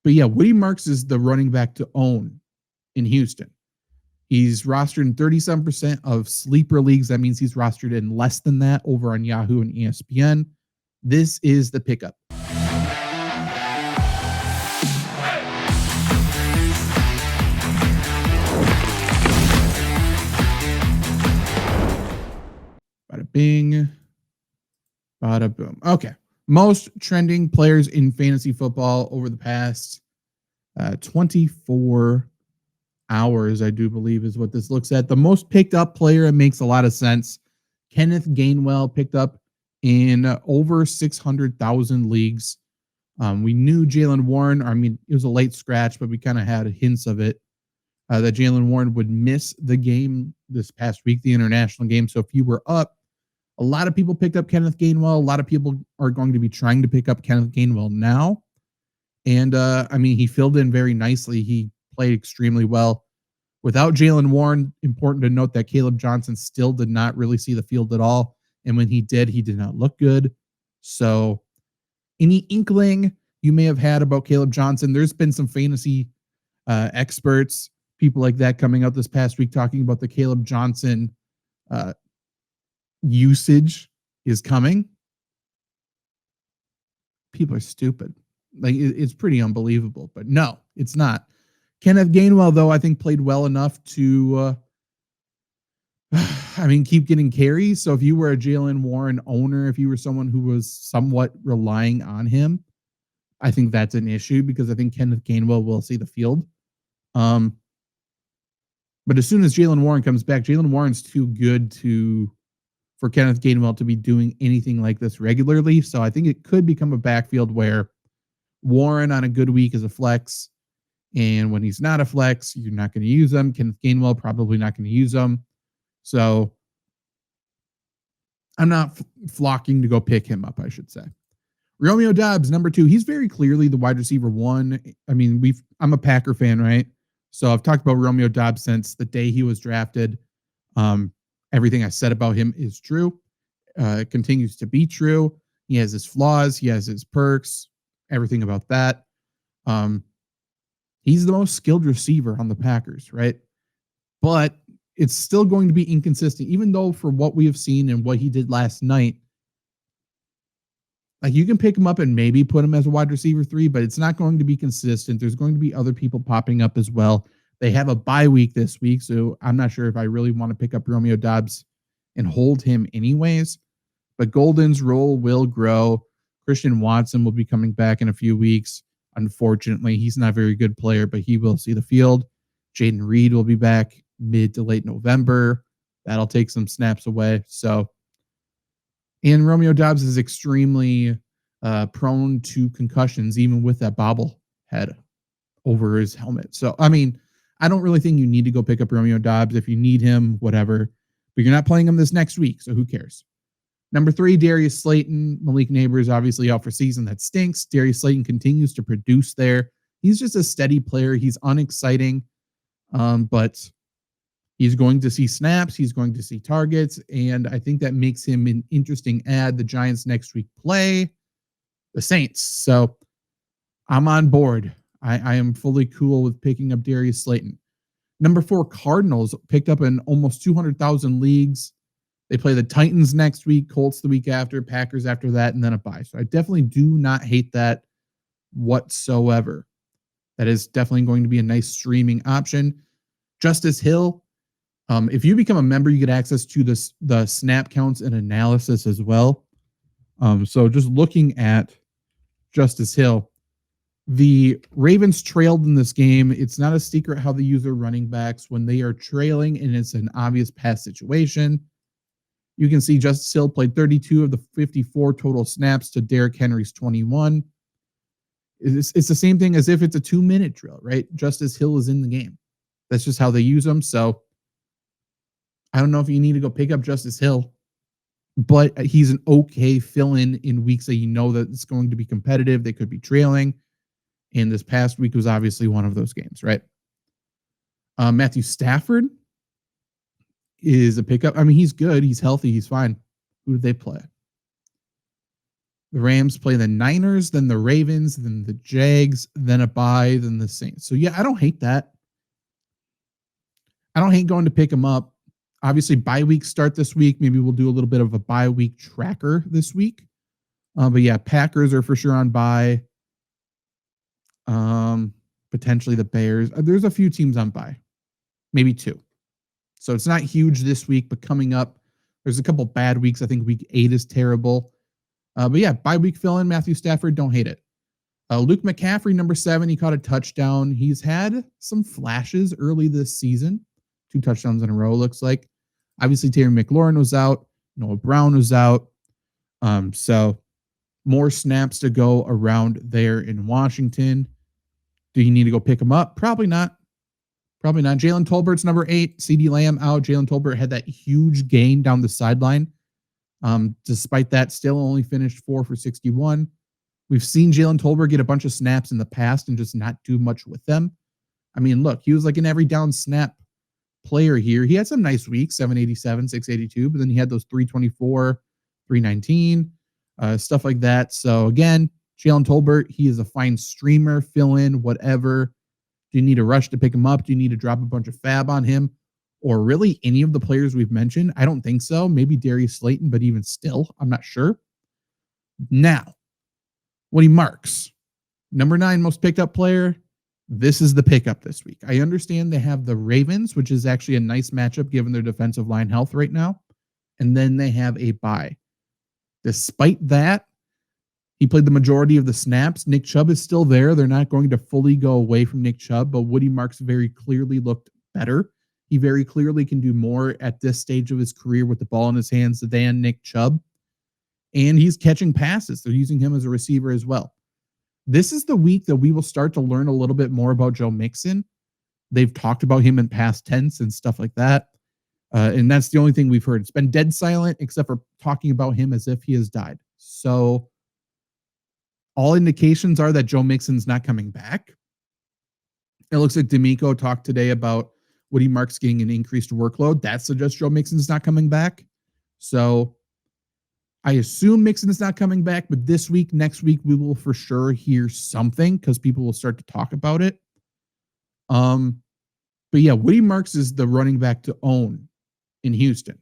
But yeah, Woody Marks is the running back to own in Houston. He's rostered in 37% of sleeper leagues. That means he's rostered in less than that over on Yahoo and ESPN. This is the pickup. Bada bing. Bada boom. Okay. Most trending players in fantasy football over the past 24 hours, I do believe, is what this looks at. The most picked up player, it makes a lot of sense. Kenneth Gainwell picked up in over 600,000 leagues. We knew Jaylen Warren, I mean, it was a late scratch, but we kind of had hints of it, that Jaylen Warren would miss the game this past week, the international game. So if you were up, a lot of people picked up Kenneth Gainwell. A lot of people are going to be trying to pick up Kenneth Gainwell now. And, I mean, he filled in very nicely. He played extremely well. Without Jaylen Warren, important to note that Caleb Johnson still did not really see the field at all. And when he did not look good. So any inkling you may have had about Caleb Johnson, there's been some fantasy experts, people like that coming out this past week talking about the Caleb Johnson usage is coming. People are stupid. Like, it's pretty unbelievable, but no, it's not. Kenneth Gainwell, though, I think played well enough to, keep getting carries. So if you were a Jaylen Warren owner, if you were someone who was somewhat relying on him, I think that's an issue because I think Kenneth Gainwell will see the field. But as soon as Jaylen Warren comes back, Jaylen Warren's too good for Kenneth Gainwell to be doing anything like this regularly. So I think it could become a backfield where Warren on a good week is a flex. And when he's not a flex, you're not going to use him. Kenneth Gainwell probably not going to use him. So I'm not flocking to go pick him up, I should say. Romeo Doubs, number 2. He's very clearly the wide receiver 1. I mean, I'm a Packer fan, right? So I've talked about Romeo Doubs since the day he was drafted. Everything I said about him is true. It continues to be true. He has his flaws. He has his perks. Everything about that. He's the most skilled receiver on the Packers, right? But it's still going to be inconsistent, even though for what we have seen and what he did last night, like you can pick him up and maybe put him as a wide receiver 3, but it's not going to be consistent. There's going to be other people popping up as well. They have a bye week this week, so I'm not sure if I really want to pick up Romeo Doubs and hold him anyways. But Golden's role will grow. Christian Watson will be coming back in a few weeks. Unfortunately, he's not a very good player, but he will see the field. Jaden Reed will be back mid to late November. That'll take some snaps away. So, and Romeo Doubs is extremely prone to concussions, even with that bobblehead over his helmet. So, I mean, I don't really think you need to go pick up Romeo Doubs. If you need him, whatever. But you're not playing him this next week, so who cares? Number 3, Darius Slayton. Malik Neighbors obviously out for season. That stinks. Darius Slayton continues to produce there. He's just a steady player. He's unexciting, but he's going to see snaps. He's going to see targets, and I think that makes him an interesting add. The Giants next week play the Saints, so I'm on board. I am fully cool with picking up Darius Slayton. Number 4, Cardinals picked up in almost 200,000 leagues. They play the Titans next week, Colts the week after, Packers after that, and then a bye. So I definitely do not hate that whatsoever. That is definitely going to be a nice streaming option. Justice Hill, if you become a member, you get access to the snap counts and analysis as well. So just looking at Justice Hill, the Ravens trailed in this game. It's not a secret how they use their running backs when they are trailing and it's an obvious pass situation. You can see Justice Hill played 32 of the 54 total snaps to Derrick Henry's 21. It's the same thing as if it's a 2-minute drill, right? Justice Hill is in the game. That's just how they use them. So I don't know if you need to go pick up Justice Hill, but he's an okay fill-in in weeks that you know that it's going to be competitive. They could be trailing. And this past week was obviously one of those games, right? Matthew Stafford is a pickup. I mean, he's good. He's healthy. He's fine. Who did they play? The Rams play the Niners, then the Ravens, then the Jags, then a bye, then the Saints. So yeah, I don't hate that. I don't hate going to pick them up. Obviously, bye weeks start this week. Maybe we'll do a little bit of a bye week tracker this week. But yeah, Packers are for sure on bye. Potentially the Bears. There's a few teams on bye, maybe 2. So it's not huge this week, but coming up, there's a couple bad weeks. I think week 8 is terrible. But yeah, bye week fill in Matthew Stafford. Don't hate it. Luke McCaffrey, number 7. He caught a touchdown. He's had some flashes early this season. 2 touchdowns in a row, looks like. Obviously, Terry McLaurin was out. Noah Brown was out. So more snaps to go around there in Washington. Do you need to go pick him up? Probably not. Probably not. Jalen Tolbert's number 8. CeeDee Lamb out. Jalen Tolbert had that huge gain down the sideline. Despite that, still only finished 4 for 61. We've seen Jalen Tolbert get a bunch of snaps in the past and just not do much with them. I mean, look, he was like an every down snap player here. He had some nice weeks, 787, 682, but then he had those 324, 319, stuff like that. So again, Jalen Tolbert, he is a fine streamer, fill in, whatever. Do you need a rush to pick him up? Do you need to drop a bunch of fab on him? Or really any of the players we've mentioned? I don't think so. Maybe Darius Slayton, but even still, I'm not sure. Now, Woody Marks, number 9 most picked up player. This is the pickup this week. I understand they have the Ravens, which is actually a nice matchup given their defensive line health right now. And then they have a bye. Despite that, he played the majority of the snaps. Nick Chubb is still there. They're not going to fully go away from Nick Chubb, but Woody Marks very clearly looked better. He very clearly can do more at this stage of his career with the ball in his hands than Nick Chubb. And he's catching passes. They're using him as a receiver as well. This is the week that we will start to learn a little bit more about Joe Mixon. They've talked about him in past tense and stuff like that. And that's the only thing we've heard. It's been dead silent except for talking about him as if he has died. So all indications are that Joe Mixon's not coming back. It looks like D'Amico talked today about Woody Marks getting an increased workload. That suggests Joe Mixon's not coming back. So I assume Mixon is not coming back, but this week, next week, we will for sure hear something because people will start to talk about it. But yeah, Woody Marks is the running back to own in Houston.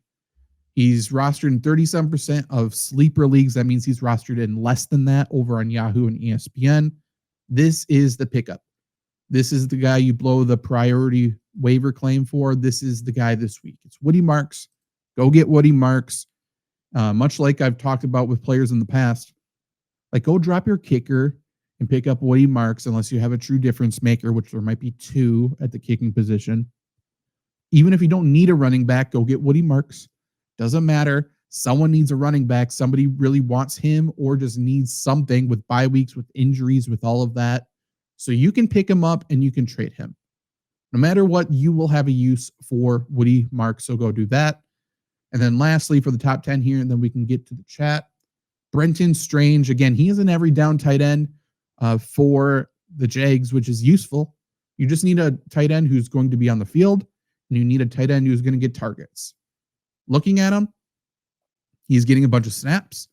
He's rostered in 37% of sleeper leagues. That means he's rostered in less than that over on Yahoo and ESPN. This is the pickup. This is the guy you blow the priority waiver claim for. This is the guy this week. It's Woody Marks. Go get Woody Marks. Much like I've talked about with players in the past, like go drop your kicker and pick up Woody Marks unless you have a true difference maker, which there might be 2 at the kicking position. Even if you don't need a running back, go get Woody Marks. Doesn't matter. Someone needs a running back. Somebody really wants him or just needs something with bye weeks, with injuries, with all of that. So you can pick him up and you can trade him. No matter what, you will have a use for Woody Marks. So go do that. And then lastly, for the top 10 here, and then we can get to the chat, Brenton Strange. Again, he is an every down tight end for the Jags, which is useful. You just need a tight end who's going to be on the field, and you need a tight end who's going to get targets. Looking at him, he's getting a bunch of snaps,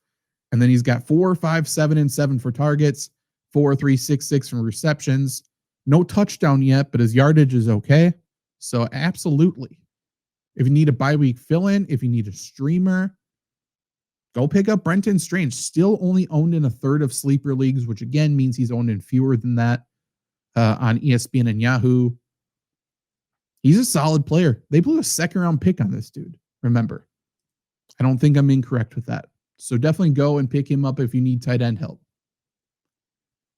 and then he's got 4, 5, 7, and 7 for targets, 4, 3, 6, 6 from receptions. No touchdown yet, but his yardage is okay. So absolutely. If you need a bye week fill in, if you need a streamer, go pick up Brenton Strange. Still only owned in a third of sleeper leagues, which again means he's owned in fewer than that on ESPN and Yahoo. He's a solid player. They blew a 2nd round pick on this dude. Remember, I don't think I'm incorrect with that. So definitely go and pick him up if you need tight end help.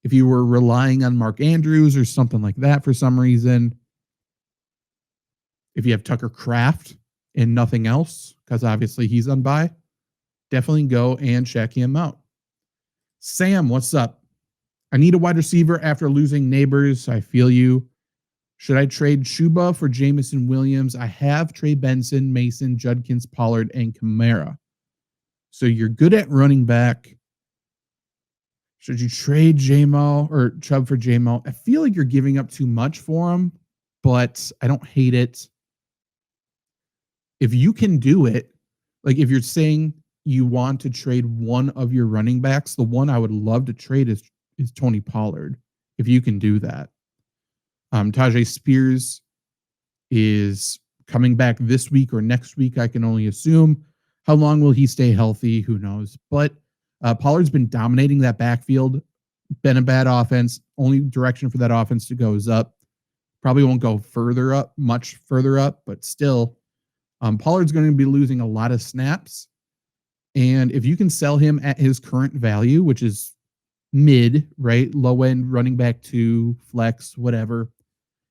If you were relying on Mark Andrews or something like that for some reason, if you have Tucker Kraft and nothing else, because obviously he's on bye, definitely go and check him out. Sam, what's up? I need a wide receiver after losing Neighbors. I feel you. Should I trade Chuba for Jamison Williams? I have Trey Benson, Mason, Judkins, Pollard, and Kamara. So you're good at running back. Should you trade J-Mo or Chubb for J-Mo? I feel like you're giving up too much for him, but I don't hate it. If you can do it, like if you're saying you want to trade one of your running backs, the one I would love to trade is Tony Pollard, if you can do that. Tajay Spears is coming back this week or next week, I can only assume. How long will he stay healthy? Who knows? But Pollard's been dominating that backfield. Been a bad offense. Only direction for that offense to go is up. Probably won't go further up, much further up, but still, Pollard's going to be losing a lot of snaps. And if you can sell him at his current value, which is mid, right? Low end running back 2, flex, whatever.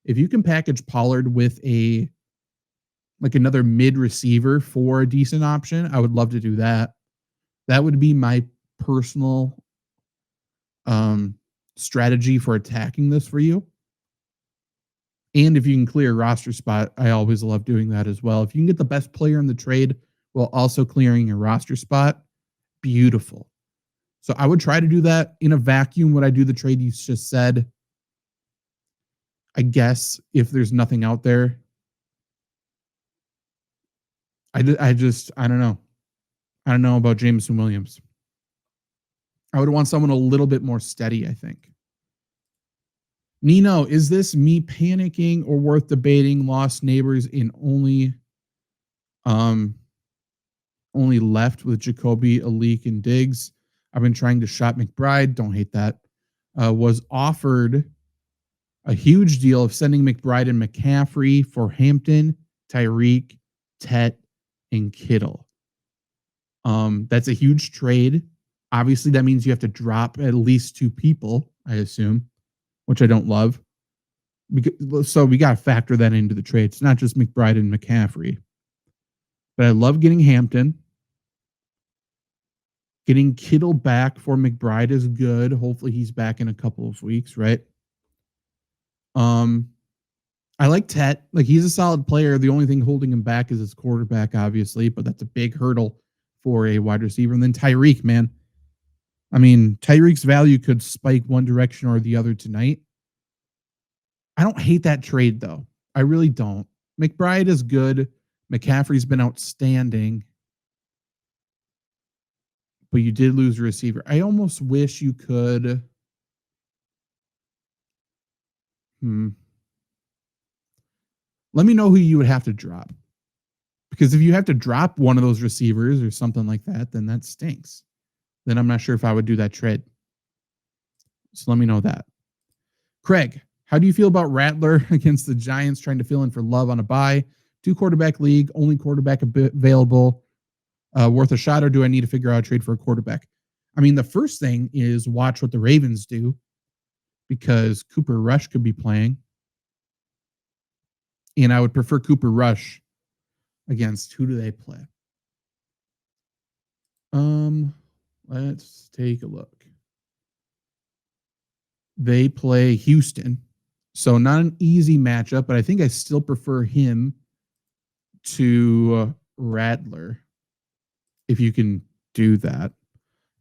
If you can package Pollard with another mid receiver for a decent option, I would love to do that. That would be my personal strategy for attacking this for you. And if you can clear a roster spot, I always love doing that as well. If you can get the best player in the trade while also clearing a roster spot, beautiful. So I would try to do that in a vacuum. Would I do the trade you just said? I guess if there's nothing out there. I don't know. I don't know about Jameson Williams. I would want someone a little bit more steady, I think. Nino, is this me panicking or worth debating? Lost neighbors in only left with Jacoby, Alik, and Diggs. I've been trying to shop McBride. Don't hate that. Was offered a huge deal of sending McBride and McCaffrey for Hampton, Tyreek, Tet, and Kittle. That's a huge trade. Obviously, that means you have to drop at least 2 people, I assume, which I don't love. So we got to factor that into the trade. It's not just McBride and McCaffrey. But I love getting Hampton. Getting Kittle back for McBride is good. Hopefully he's back in a couple of weeks, right? I like Tet. Like, he's a solid player. The only thing holding him back is his quarterback, obviously, but that's a big hurdle for a wide receiver. And then Tyreek, man. I mean, Tyreek's value could spike one direction or the other tonight. I don't hate that trade, though. I really don't. McBride is good. McCaffrey's been outstanding. But you did lose a receiver. I almost wish you could. Let me know who you would have to drop. Because if you have to drop one of those receivers or something like that, then that stinks. Then I'm not sure if I would do that trade. So let me know that. Craig, how do you feel about Rattler against the Giants trying to fill in for Love on a bye? 2-quarterback league, only quarterback available. Worth a shot, or do I need to figure out a trade for a quarterback? I mean, the first thing is watch what the Ravens do, because Cooper Rush could be playing. And I would prefer Cooper Rush against, who do they play? Let's take a look. They play Houston. So not an easy matchup, but I think I still prefer him to Rattler, if you can do that.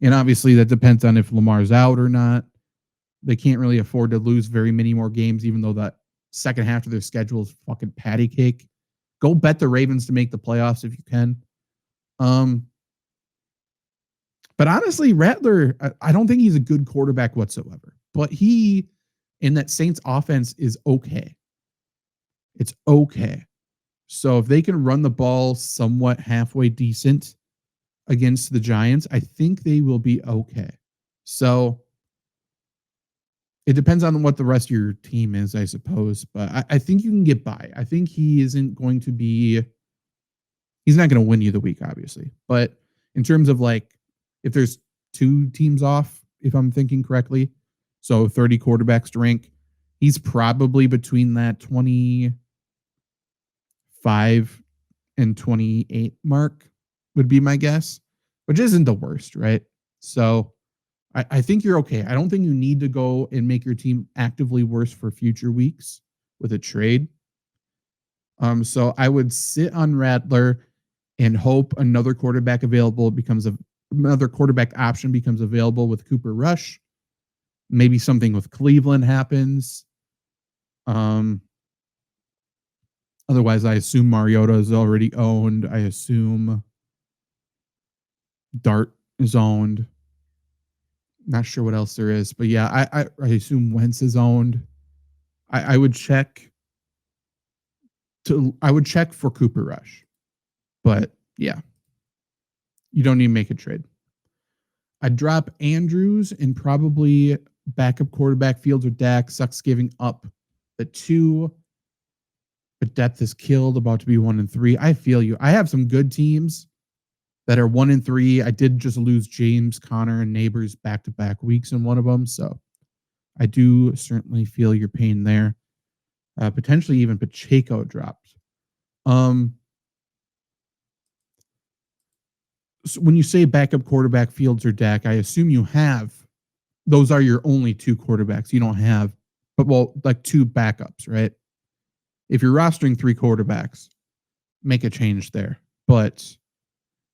And obviously that depends on if Lamar's out or not. They can't really afford to lose very many more games, even though that second half of their schedule is fucking patty cake. Go bet the Ravens to make the playoffs if you can. But honestly, Rattler, I don't think he's a good quarterback whatsoever. But he, in that Saints offense, is okay. It's okay. So if they can run the ball somewhat halfway decent against the Giants, I think they will be okay. So it depends on what the rest of your team is, I suppose. But I think you can get by. I think he isn't going to be, he's not going to win you the week, obviously. But in terms of, like, if there's 2 teams off, if I'm thinking correctly, so 30 quarterbacks to rank, he's probably between that 25 and 28 mark would be my guess, which isn't the worst, right? So I think you're okay. I don't think you need to go and make your team actively worse for future weeks with a trade. So I would sit on Rattler and hope another quarterback option becomes available with Cooper Rush. Maybe something with Cleveland happens. Otherwise, I assume Mariota is already owned. I assume Dart is owned. Not sure what else there is, but yeah, I assume Wentz is owned. I would check for Cooper Rush, but yeah, you don't need to make a trade. I'd drop Andrews and probably backup quarterback Fields or Dak. Sucks giving up the 2, but depth is killed. About to be 1-3. I feel you. I have some good teams that are 1-3. I did just lose James, Connor, and Neighbors back-to-back weeks in one of them, so I do certainly feel your pain there. Potentially even Pacheco dropped. So when you say backup quarterback Fields or Dak, I assume you have those are your only 2 quarterbacks. You don't have, but well, like 2 backups, right? If you're rostering 3 quarterbacks, make a change there. But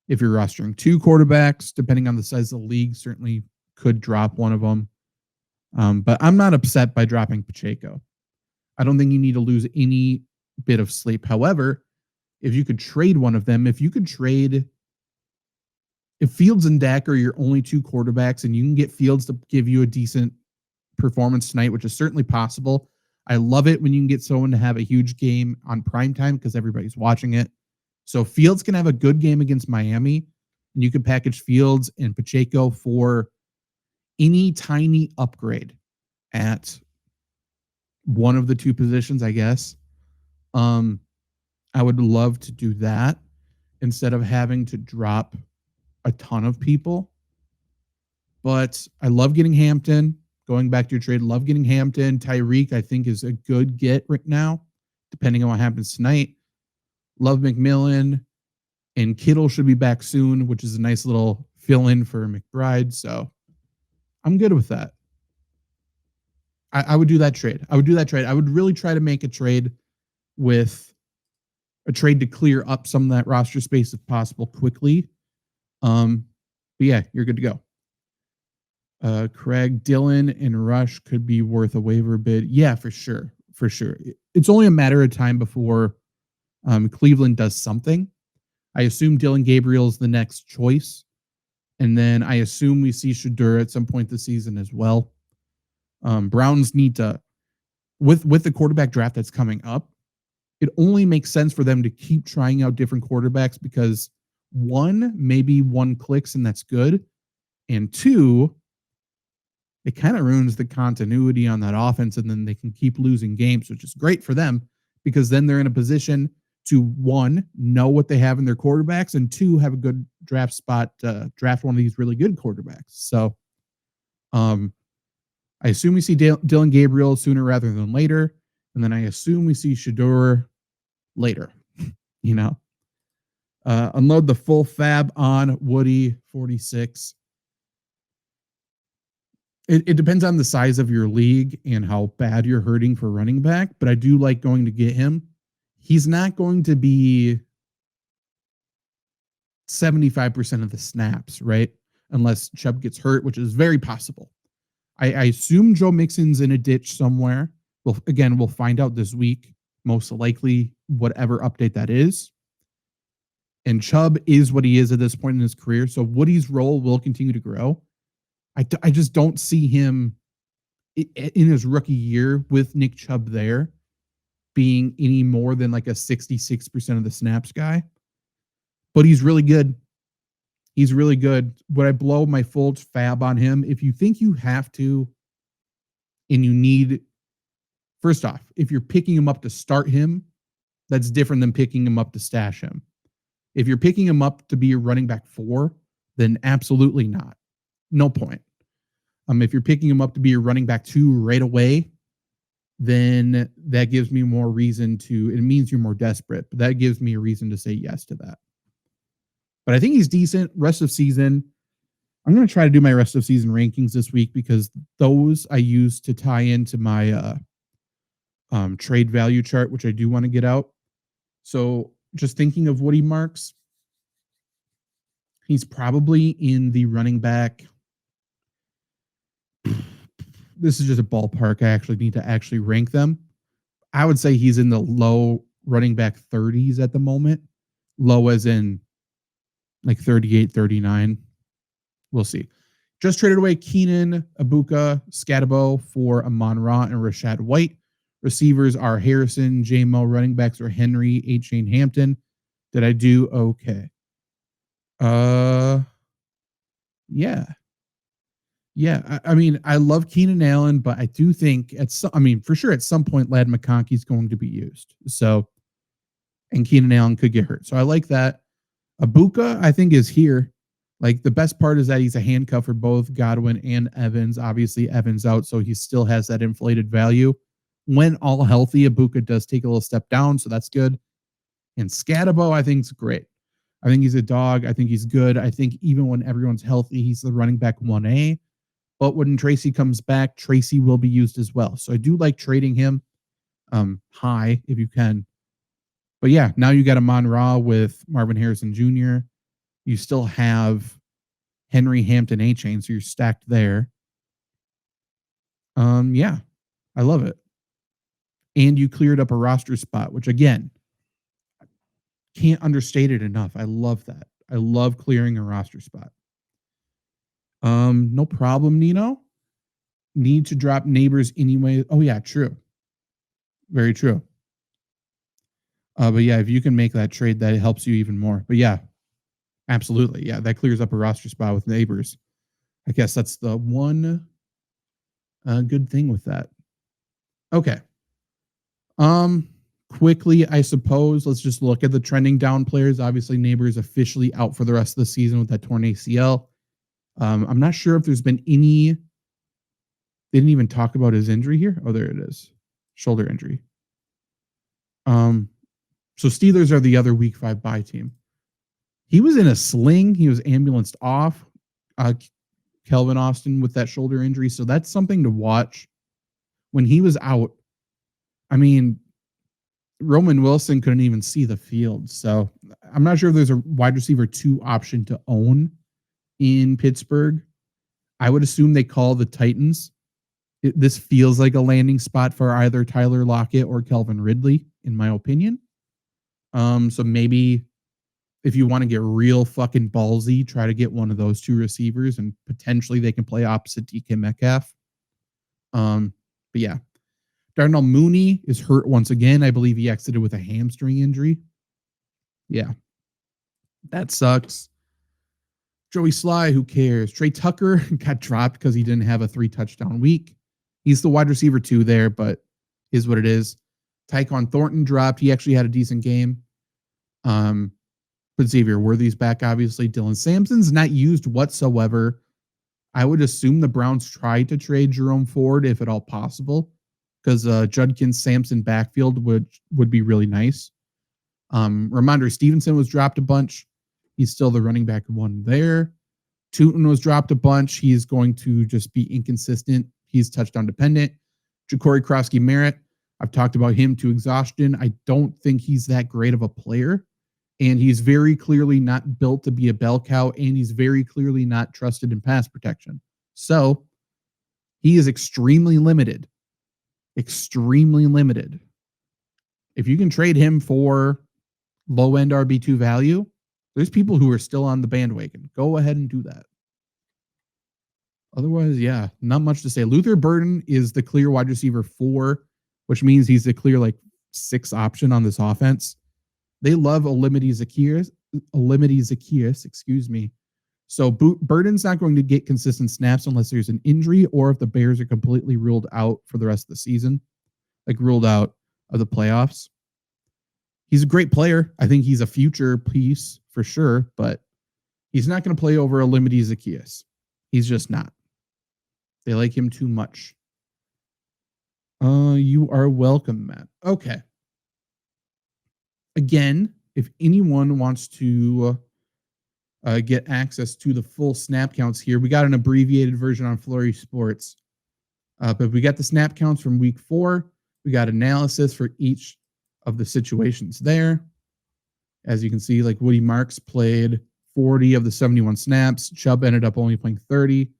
if you're rostering 2 quarterbacks, depending on the size of the league, certainly could drop one of them. But I'm not upset by dropping Pacheco. I don't think you need to lose any bit of sleep. However, if you could trade one of them, if Fields and Dak are your only 2 quarterbacks and you can get Fields to give you a decent performance tonight, which is certainly possible. I love it when you can get someone to have a huge game on primetime because everybody's watching it. So Fields can have a good game against Miami, and you can package Fields and Pacheco for any tiny upgrade at one of the 2 positions, I guess. I would love to do that instead of having to drop a ton of people. But I love getting Hampton. Going back to your trade, love getting Hampton. Tyreek, I think, is a good get right now, depending on what happens tonight. Love McMillan. And Kittle should be back soon, which is a nice little fill-in for McBride. So I'm good with that. I would do that trade. I would really try to make a trade to clear up some of that roster space if possible quickly. But yeah, you're good to go. Craig, Dillon, and Rush could be worth a waiver bid. Yeah, for sure. It's only a matter of time before Cleveland does something. I assume Dylan Gabriel is the next choice. And then I assume we see Shedeur at some point this season as well. Browns need to, with the quarterback draft that's coming up, it only makes sense for them to keep trying out different quarterbacks because maybe one clicks and that's good. And 2, it kind of ruins the continuity on that offense, and then they can keep losing games, which is great for them because then they're in a position to 1, know what they have in their quarterbacks, and 2, have a good draft spot to draft one of these really good quarterbacks. So I assume we see Dylan Gabriel sooner rather than later, and then I assume we see Shedeur later. Unload the full fab on Woody 46. It depends on the size of your league and how bad you're hurting for running back, but I do like going to get him. He's not going to be 75% of the snaps, right? Unless Chubb gets hurt, which is very possible. I assume Joe Mixon's in a ditch somewhere. We'll find out this week, most likely, whatever update that is. And Chubb is what he is at this point in his career, so Woody's role will continue to grow. I just don't see him in his rookie year with Nick Chubb there being any more than like a 66% of the snaps guy. But he's really good. Would I blow my full fab on him? If you think you have to and you need, first off, if you're picking him up to start him, that's different than picking him up to stash him. If you're picking him up to be a running back 4, then absolutely not. No point. If you're picking him up to be a running back 2 right away, then that gives me more reason to, it means you're more desperate, but that gives me a reason to say yes to that. But I think he's decent. Rest of season, I'm going to try to do my rest of season rankings this week because those I use to tie into my trade value chart, which I do want to get out. So just thinking of Woody Marks, he's probably in the running back. This is just a ballpark. I actually need to actually rank them. I would say he's in the low running back 30s at the moment. Low as in like 38, 39. We'll see. Just traded away Keenan, Ibuka, Scatabo for Amon-Ra and Rashad White. Receivers are Harrison, J-Mo. Running backs are Henry, A-Chain, Hampton. Did I do okay? Yeah. Yeah. I mean, I love Keenan Allen, but I do think for sure at some point, Ladd McConkey's going to be used. So, and Keenan Allen could get hurt. So I like that. Ibuka, I think, is here. Like, the best part is that he's a handcuff for both Godwin and Evans. Obviously, Evans out, so he still has that inflated value. When all healthy, Ibuka does take a little step down, so that's good. And Scatabo, I think, is great. I think he's a dog. I think he's good. I think even when everyone's healthy, he's the running back 1A. But when Tracy comes back, Tracy will be used as well. So I do like trading him high if you can. But yeah, now you got Amon-Ra with Marvin Harrison Jr. You still have Henry, Hampton, A-Chain, so you're stacked there. Yeah, I love it. And you cleared up a roster spot, which again, can't understate it enough. I love that. I love clearing a roster spot. No problem, Nino. Need to drop Neighbors anyway. Oh yeah, true. Very true. But yeah, if you can make that trade, that helps you even more. But yeah, absolutely. Yeah, that clears up a roster spot with Neighbors. I guess that's the one good thing with that. Okay. Quickly, I suppose, let's just look at the trending down players. Obviously, Neighbors officially out for the rest of the season with that torn ACL. I'm not sure if there's been any. They didn't even talk about his injury here. Oh, there it is. Shoulder injury. So Steelers are the other week 5 bye team. He was in a sling. He was ambulanced off. Kelvin Austin with that shoulder injury. So that's something to watch. When he was out, I mean, Roman Wilson couldn't even see the field. So I'm not sure if there's a wide receiver 2 option to own in Pittsburgh. I would assume they call the Titans. This feels like a landing spot for either Tyler Lockett or Calvin Ridley, in my opinion. So maybe if you want to get real fucking ballsy, try to get one of those 2 receivers and potentially they can play opposite DK Metcalf. But yeah, Darnell Mooney is hurt once again. I believe he exited with a hamstring injury. Yeah, that sucks. Joey Sly, who cares? Trey Tucker got dropped because he didn't have a 3-touchdown week. He's the wide receiver 2 there, but is what it is. Tyquan Thornton dropped. He actually had a decent game. But Xavier Worthy's back, obviously. Dylan Sampson's not used whatsoever. I would assume the Browns tried to trade Jerome Ford if at all possible, because Judkins Sampson backfield would be really nice. Ramondre Stevenson was dropped a bunch. He's still the running back 1 there. Tootin was dropped a bunch. He's going to just be inconsistent. He's touchdown dependent. Ja'Cory Krosky-Merritt, I've talked about him to exhaustion. I don't think he's that great of a player. And he's very clearly not built to be a bell cow. And he's very clearly not trusted in pass protection. So he is extremely limited. Extremely limited. If you can trade him for low-end RB2 value, there's people who are still on the bandwagon. Go ahead and do that. Otherwise, yeah, not much to say. Luther Burden is the clear wide receiver 4, which means he's the clear 6 option on this offense. They love Olamide Zaccheaus, excuse me. So Burden's not going to get consistent snaps unless there's an injury or if the Bears are completely ruled out for the rest of the season, ruled out of the playoffs. He's a great player. I think he's a future piece for sure, but he's not going to play over Olamide Zaccheaus. He's just not. They like him too much. You are welcome, Matt. Okay. Again, if anyone wants to get access to the full snap counts here, we got an abbreviated version on Flurry Sports. But we got the snap counts from week 4. We got analysis for each of the situations there. As you can see, Woody Marks played 40 of the 71 snaps. Chubb ended up only playing 30.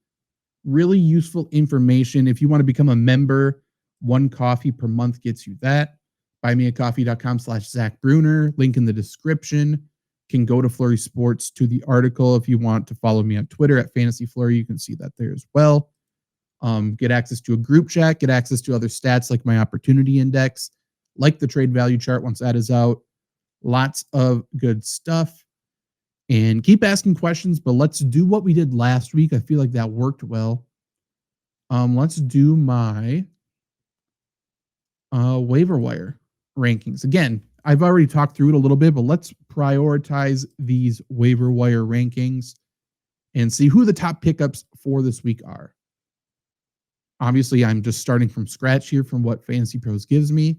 Really useful information. If you want to become a member, 1 coffee per month gets you that. Buymeacoffee.com/Zach Brunner. Link in the description. can go to Flurry Sports to the article. If you want to follow me on Twitter at Fantasy Flurry, you can see that there as well. Get access to a group chat, get access to other stats like my opportunity index, like the trade value chart once that is out. Lots of good stuff. And keep asking questions, but let's do what we did last week. I feel like that worked well. Let's do my waiver wire rankings. Again, I've already talked through it a little bit, but let's prioritize these waiver wire rankings and see who the top pickups for this week are. Obviously, I'm just starting from scratch here from what Fantasy Pros gives me.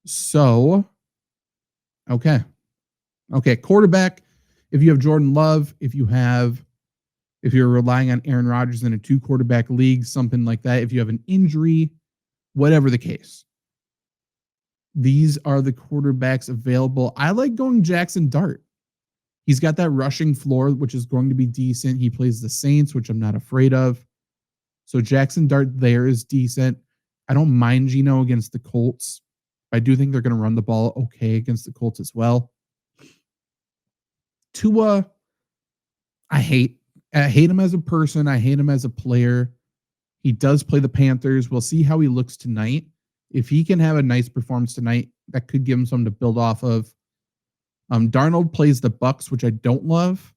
So, okay, quarterback. If you have Jordan Love, if you're relying on Aaron Rodgers in a 2-quarterback league, something like that, if you have an injury, whatever the case, these are the quarterbacks available. I like going Jackson Dart. He's got that rushing floor, which is going to be decent. He plays the Saints, which I'm not afraid of. So Jackson Dart there is decent. I don't mind Geno against the Colts. I do think they're going to run the ball okay against the Colts as well. Tua, I hate him as a person. I hate him as a player. He does play the Panthers. We'll see how he looks tonight. If he can have a nice performance tonight, that could give him something to build off of. Darnold plays the Bucks, which I don't love.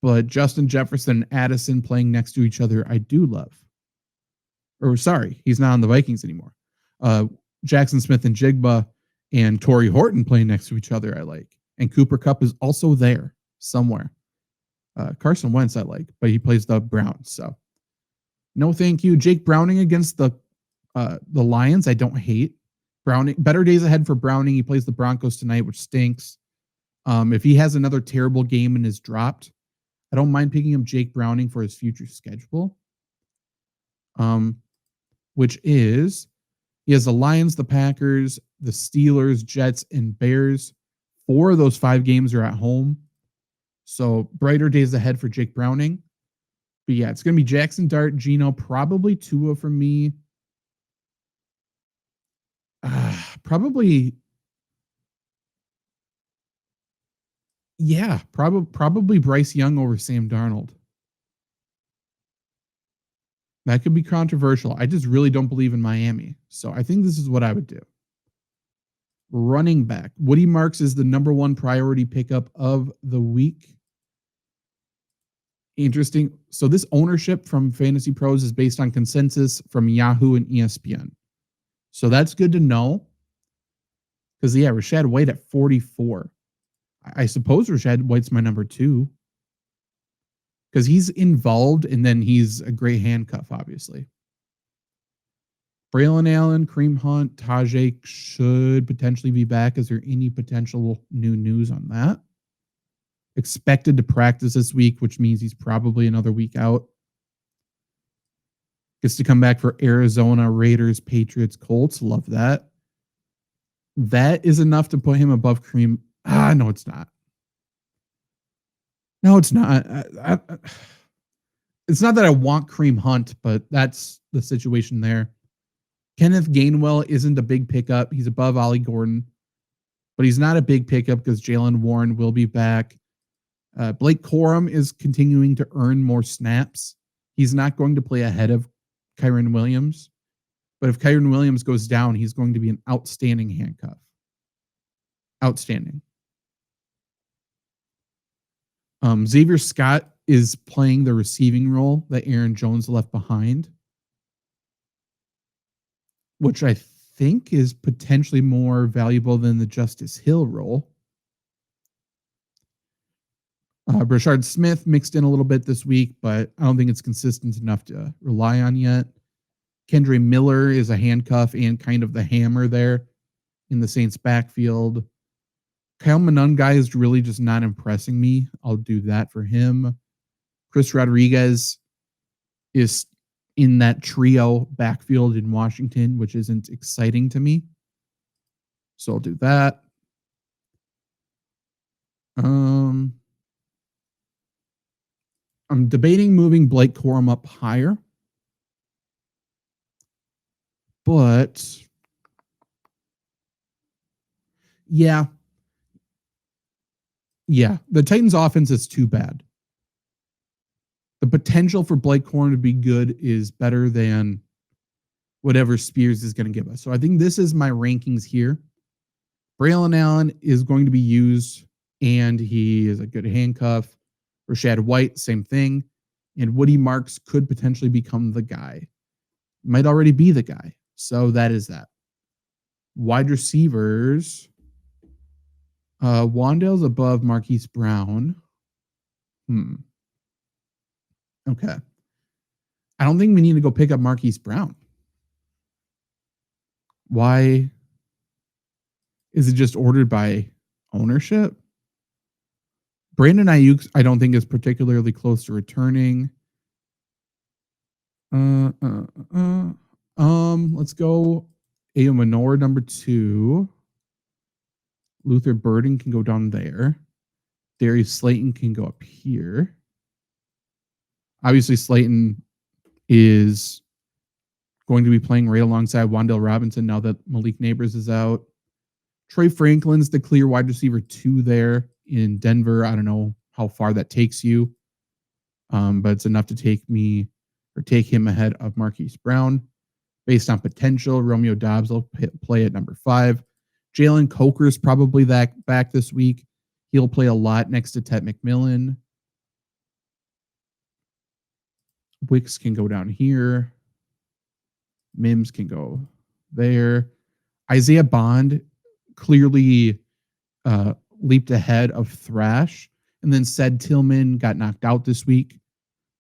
But Justin Jefferson and Addison playing next to each other, I do love. Or sorry, he's not on the Vikings anymore. Jackson Smith and Jigba and Torrey Horton playing next to each other, I like. And Cooper Kupp is also there somewhere. Carson Wentz I like, but he plays the Browns, so no thank you. Jake Browning against the Lions, I don't hate. Browning, better days ahead for Browning. He plays the Broncos tonight, which stinks. If he has another terrible game and is dropped, I don't mind picking up Jake Browning for his future schedule. Which is, he has the Lions, the Packers, the Steelers, Jets, and Bears. 4 of those 5 games are at home. So brighter days ahead for Jake Browning. But yeah, it's going to be Jackson Dart, Geno, probably Tua for me. Probably Bryce Young over Sam Darnold. That could be controversial. I just really don't believe in Miami. So I think this is what I would do. Running back. Woody Marks is the number 1 priority pickup of the week. Interesting. So this ownership from Fantasy Pros is based on consensus from Yahoo and ESPN. So that's good to know. Because, yeah, Rashad White at 44. I suppose Rashad White's my number 2. Because he's involved, and then he's a great handcuff, obviously. Braylon Allen, Kareem Hunt, Tajay should potentially be back. Is there any potential new news on that? Expected to practice this week, which means he's probably another week out. Gets to come back for Arizona, Raiders, Patriots, Colts. Love that. That is enough to put him above Kareem. No, it's not. No, it's not. It's not that I want Kareem Hunt, but that's the situation there. Kenneth Gainwell isn't a big pickup. He's above Ollie Gordon, but he's not a big pickup because Jalen Warren will be back. Blake Corum is continuing to earn more snaps. He's not going to play ahead of Kyren Williams, but if Kyren Williams goes down, he's going to be an outstanding handcuff. Outstanding. Xavier Scott is playing the receiving role that Aaron Jones left behind, which I think is potentially more valuable than the Justice Hill role. Brashard Smith mixed in a little bit this week, but I don't think it's consistent enough to rely on yet. Kendre Miller is a handcuff and kind of the hammer there in the Saints backfield. Kyle Monangai is really just not impressing me. I'll do that for him. Chris Rodriguez is in that trio backfield in Washington, which isn't exciting to me. So I'll do that. I'm debating moving Blake Corum up higher. But yeah, Yeah, the Titans offense is too bad. The potential for Blake Corn to be good is better than whatever Spears is going to give us. So I think this is my rankings here. Braylon Allen is going to be used, and he is a good handcuff. Rashad White, same thing. And Woody Marks could potentially become the guy. Might already be the guy. So that is that. Wide receivers. Wan'Dale's above Marquise Brown. Okay. I don't think we need to go pick up Marquise Brown. Why? Is it just ordered by ownership? Brandon Ayuk, I don't think is particularly close to returning. Let's go Ayo Manor, number 2. Luther Burden can go down there. Darius Slayton can go up here. Obviously, Slayton is going to be playing right alongside Wan'Dale Robinson now that Malik Neighbors is out. Troy Franklin's the clear wide receiver 2 there in Denver. I don't know how far that takes you, but it's enough to take him ahead of Marquise Brown. Based on potential, Romeo Doubs will play at number 5. Jalen Coker is probably back this week. He'll play a lot next to Ted McMillan. Wicks can go down here. Mims can go there. Isaiah Bond clearly leaped ahead of Thrash. And then said Tillman got knocked out this week,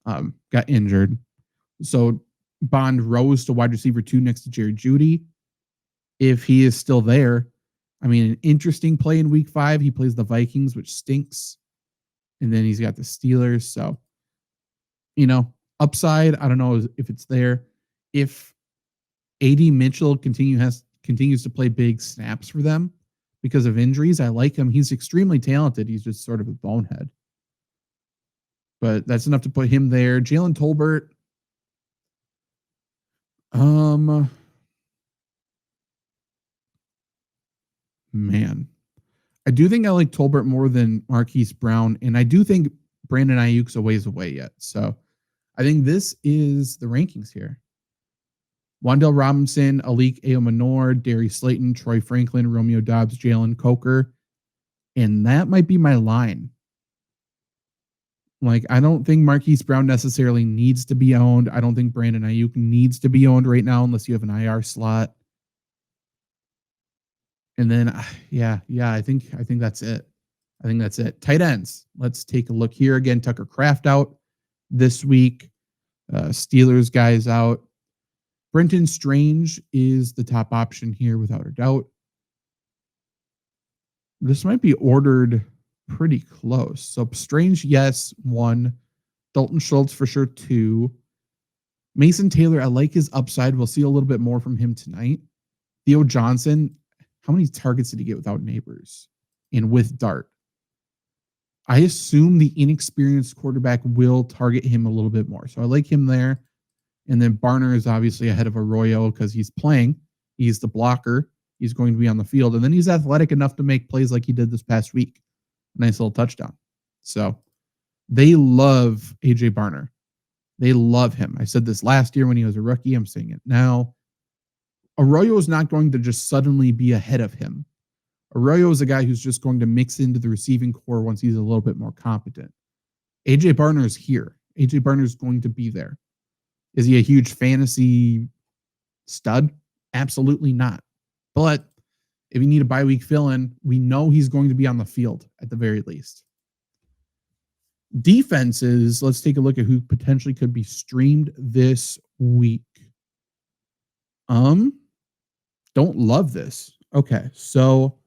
got injured. So Bond rose to wide receiver 2 next to Jerry Jeudy. If he is still there, I mean, an interesting play in week 5. He plays the Vikings, which stinks. And then he's got the Steelers. So, upside, I don't know if it's there. If AD Mitchell continues to play big snaps for them because of injuries, I like him. He's extremely talented. He's just sort of a bonehead. But that's enough to put him there. Jalen Tolbert. Man. I do think I like Tolbert more than Marquise Brown, and I do think Brandon Ayuk's a ways away yet. So I think this is the rankings here. Wan'Dale Robinson, Alik Ayomanor, Darius Slayton, Troy Franklin, Romeo Doubs, Jalen Coker. And that might be my line. Like, I don't think Marquise Brown necessarily needs to be owned. I don't think Brandon Ayuk needs to be owned right now unless you have an IR slot. And then, I think that's it. I think that's it. Tight ends. Let's take a look here again. Tucker Kraft out this week. Steelers guys out. Brenton Strange is the top option here without a doubt. This might be ordered pretty close. So Strange, yes, 1. Dalton Schultz for sure 2. Mason Taylor, I like his upside. We'll see a little bit more from him tonight. Theo Johnson, how many targets did he get without Neighbors and with Dart? I assume the inexperienced quarterback will target him a little bit more. So I like him there. And then Brunner is obviously ahead of Arroyo because he's playing. He's the blocker. He's going to be on the field. And then he's athletic enough to make plays like he did this past week. Nice little touchdown. So they love AJ Brunner. They love him. I said this last year when he was a rookie. I'm saying it now. Arroyo is not going to just suddenly be ahead of him. Arroyo is a guy who's just going to mix into the receiving core once he's a little bit more competent. AJ Brunner is here. AJ Brunner is going to be there. Is he a huge fantasy stud? Absolutely not. But if you need a bye week fill-in, we know he's going to be on the field at the very least. Defenses, let's take a look at who potentially could be streamed this week. Don't love this. Okay, so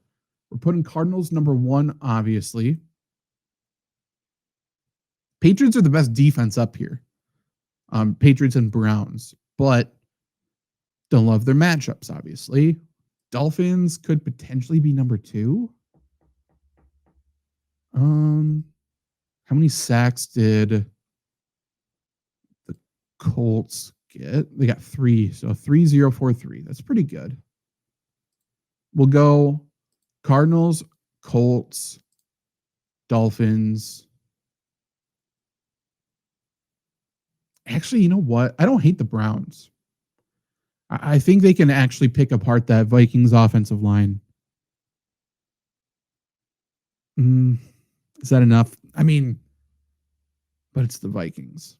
we're putting Cardinals number 1, obviously. Patriots are the best defense up here. Patriots and Browns, but don't love their matchups, obviously. Dolphins could potentially be number 2. How many sacks did the Colts get? They got 3, so 3-0-4-3. That's pretty good. We'll go Cardinals, Colts, Dolphins. Actually, you know what? I don't hate the Browns. I think they can actually pick apart that Vikings offensive line. Is that enough? I mean, but it's the Vikings.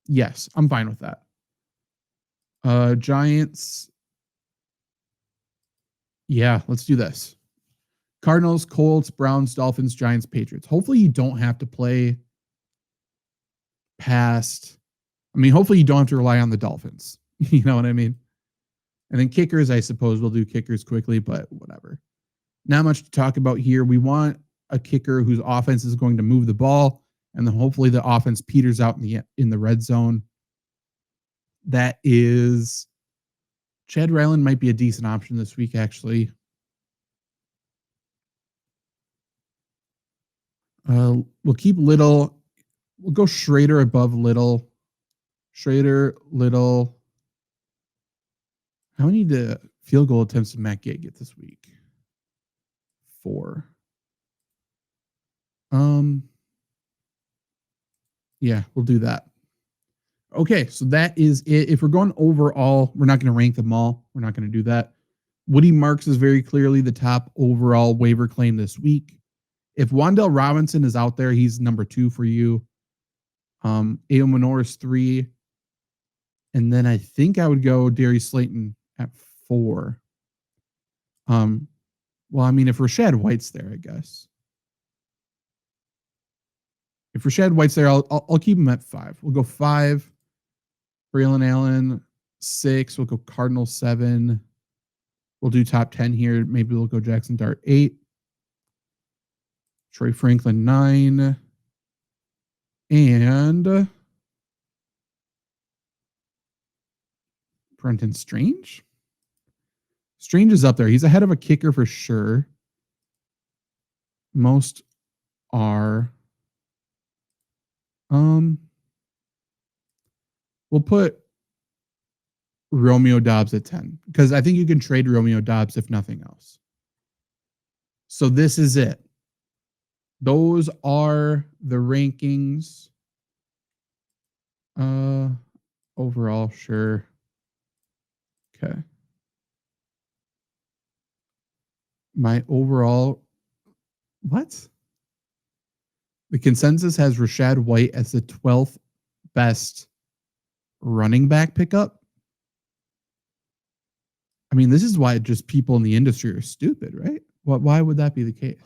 Yes, I'm fine with that. Giants. Yeah, let's do this. Cardinals, Colts, Browns, Dolphins, Giants, Patriots. Hopefully you don't have to play past. I mean, hopefully you don't have to rely on the Dolphins. You know what I mean? And then kickers, I suppose we'll do kickers quickly, but whatever. Not much to talk about here. We want a kicker whose offense is going to move the ball, and then hopefully the offense peters out in the red zone. That is Chad Ryland might be a decent option this week, actually. We'll keep Little. We'll go Schrader above Little. Schrader, Little. How many field goal attempts did Matt Gay get this week? 4. Yeah, we'll do that. Okay, so that is it. If we're going overall, we're not going to rank them all. We're not going to do that. Woody Marks is very clearly the top overall waiver claim this week. If Wan'Dale Robinson is out there, he's number 2 for you. Ayo Manor is 3. And then I think I would go Darius Slayton at 4. Well, I mean, if Rashad White's there, I guess. If Rashad White's there, I'll keep him at 5. We'll go 5. Braylon Allen, 6. We'll go Cardinals 7. We'll do top 10 here. Maybe we'll go Jackson Dart 8. Troy Franklin 9. And Brenton Strange. Strange is up there. He's ahead of a kicker for sure. Most are. We'll put Romeo Doubs at 10 because I think you can trade Romeo Doubs if nothing else. So this is it. Those are the rankings. Overall, sure. Okay. My overall, what? The consensus has Rashad White as the 12th best running back pickup. I mean, this is why just people in the industry are stupid, right? Why would that be the case?